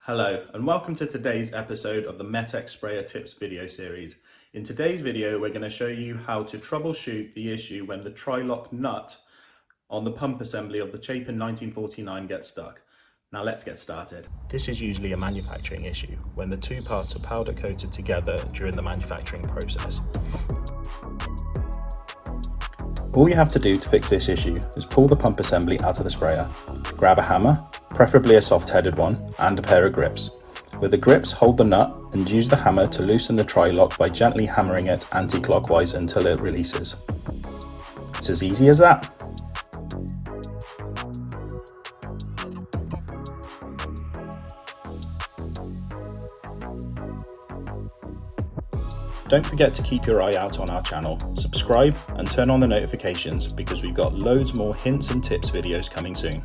Hello and welcome to today's episode of the Metex Sprayer Tips video series. In today's video we're going to show you how to troubleshoot the issue when the tri-lock nut on the pump assembly of the Chapin 1949 gets stuck. Now let's get started. This is usually a manufacturing issue when the two parts are powder coated together during the manufacturing process. All you have to do to fix this issue is pull the pump assembly out of the sprayer, grab a hammer, preferably a soft-headed one, and a pair of grips. With the grips, hold the nut and use the hammer to loosen the tri-lock by gently hammering it anti-clockwise until it releases. It's as easy as that. Don't forget to keep your eye out on our channel, subscribe and turn on the notifications because we've got loads more hints and tips videos coming soon.